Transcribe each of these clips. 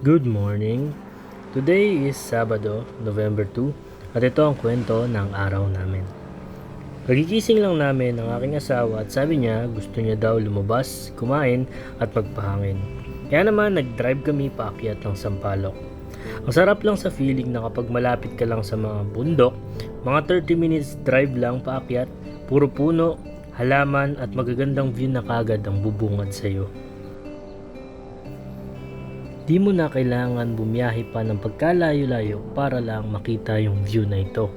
Good morning. Today is Sabado, November 2, at ito ang kwento ng araw namin. Kagigising lang namin ng aking asawa at sabi niya gusto niya daw lumabas, kumain at magpahangin. Kaya naman nag-drive kami paakyat ng Sampaloc. Ang sarap lang sa feeling na kapag malapit ka lang sa mga bundok, mga 30 minutes drive lang paakyat, puro puno, halaman at magagandang view na kagad ang bubungad sa iyo. Di mo na kailangan bumiyahe pa ng pagkalayo-layo para lang makita yung view na ito.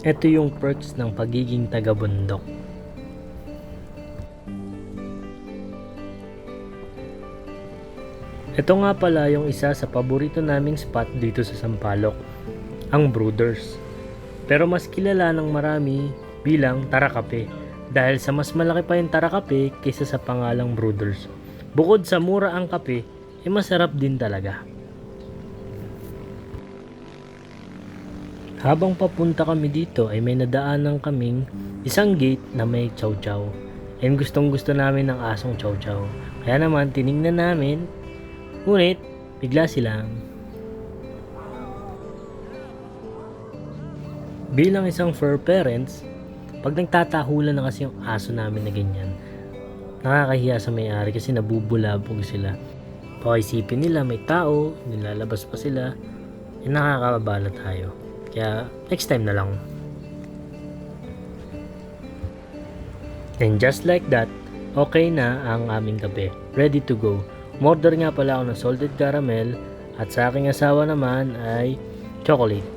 Ito yung perks ng pagiging taga-bundok. Ito nga pala yung isa sa paborito naming spot dito sa Sampaloc, ang Brooders. Pero mas kilala ng marami bilang Tarakape dahil sa mas malaki pa yung Tarakape kaysa sa pangalang Brooders. Bukod sa mura ang kape, masarap din talaga. Habang papunta kami dito ay may nadaanan kaming isang gate na may chow chow. And gustong gusto namin ng asong chow chow. Kaya naman tiningnan namin, ngunit bigla silang. Bilang isang fur parents, pag nagtatahulan na kasi yung aso namin na ganyan, nakakahiya sa may-ari kasi nabubulabog sila. Isipin nila may tao, nilalabas pa sila, nakakabala tayo. Kaya next time na lang. And just like that, okay na ang aming kape. Ready to go. Order nga pala ako ng salted caramel at sa aking asawa naman ay chocolate.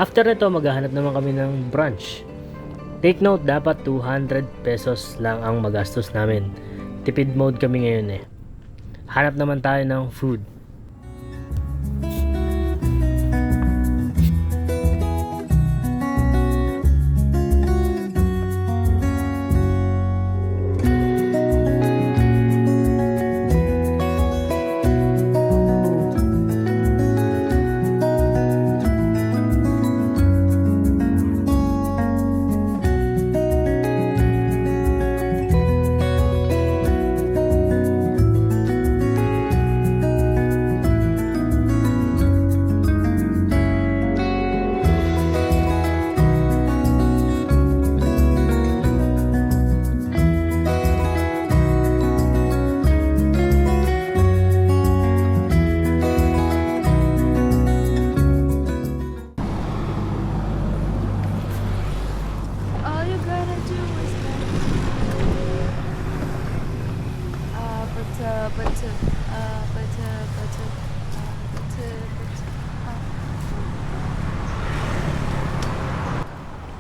After nito, maghahanap naman kami ng brunch. Take note, dapat 200 pesos lang ang magastos namin. Tipid mode kami ngayon eh. Hanap naman tayo ng food.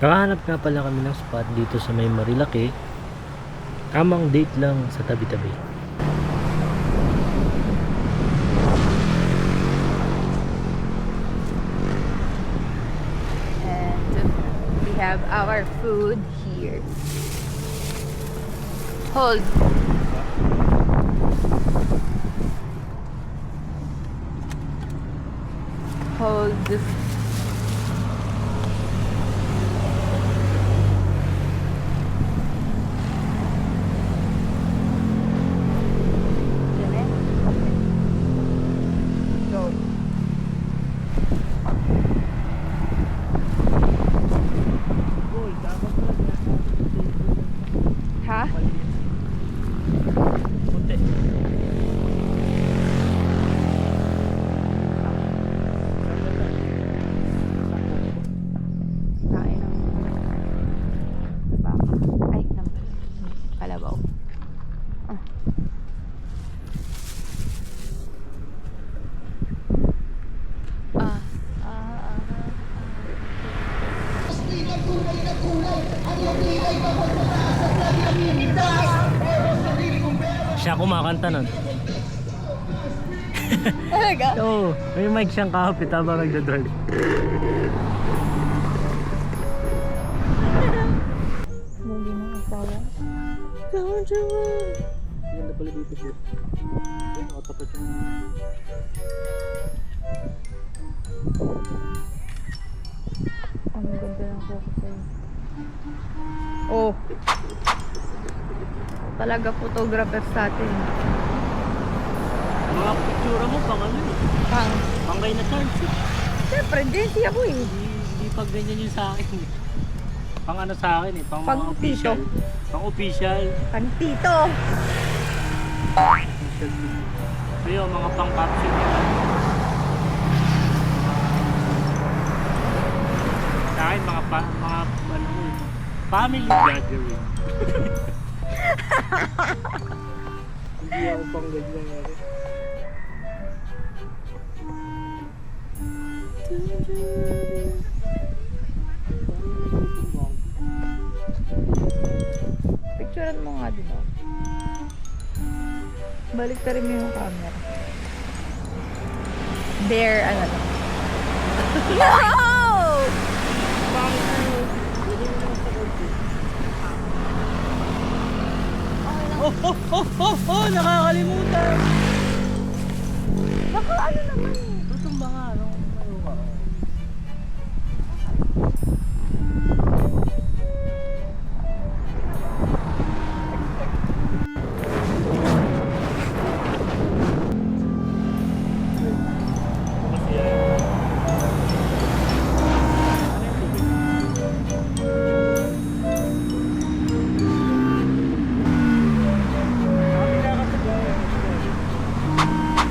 Nakahanap nga pala kami ng spot dito sa may Marilaki. Tamang date lang sa tabi-tabi. And we have our food here. Hold. Hold. Ha? Punti. Kain ng baka. Ay, ng kalabaw. Siya kumakanta nun. Talaga? Oo, may mic siyang kahapit habang nagdadrive. Muli ng asawa. Ganda pala dito siya. Nakatapat siya. Ang ganda ng focus sa'yo. Oh! Talaga photographer sa atin. Mga picture mo pang ano eh. Pang, Pangkay na Charles eh. siyempre, Jency ako eh. Hindi pag ganyan yung sa akin eh. Pang ano sa akin eh. Pang Pang mga official. Pang official. Pang tito. Ayun, mga pang caption. Sa akin, mga ano eh. Family gathering. Hindi ako pang ganyan eh. Picturean mo nga din ako. Balik ta rin mo yung camera. There, ano na. No! Nakakalimutan! Baka ano naman eh. Tutumba nga, ano ka?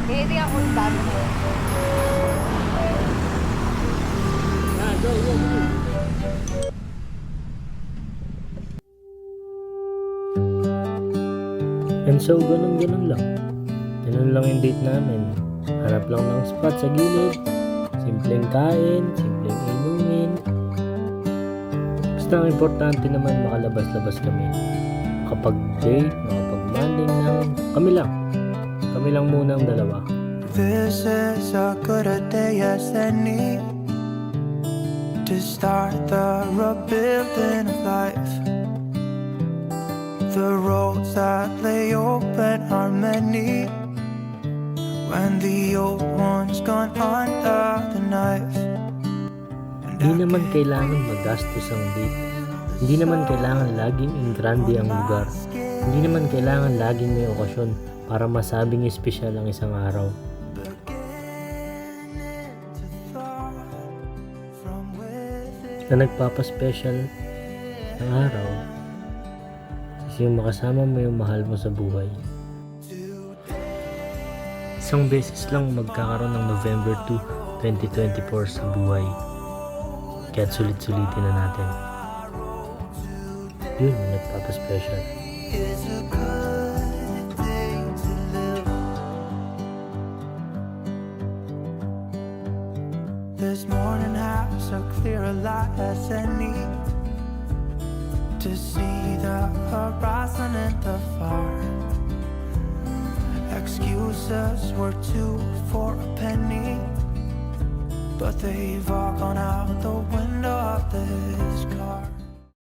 Kaya tingnan ko yung dami mo. Go, go, go! And so, ganun lang. Ganun lang yung date namin. Hanap lang ng spot sa gilid. Simpleng kain, simpleng inumin. Basta ang importante naman makalabas-labas kami. Makapag-date, makapag-bonding ng kami lang. Kami lang muna ang dalawa. This is a good a day as any to start the rebuilding of life. The roads that lay open are many when the old one's gone under the knife. Hindi naman kailangan magastos ang date. Hindi naman kailangan laging engrande ang lugar. Hindi naman kailangan laging may okasyon para masabing espesyal ang isang araw. Na nagpapaspecial ng araw kasi yung makasama mo yung mahal mo sa buhay. Isang beses lang magkakaroon ng November 2, 2024 sa buhay. Kaya't sulit-sulitin na natin. Yun, nagpapaspecial. It's a good day to live. This morning has a clear light as any to see the horizon and the far. Excuses were 2 for a penny, but they've all gone out the window of this car.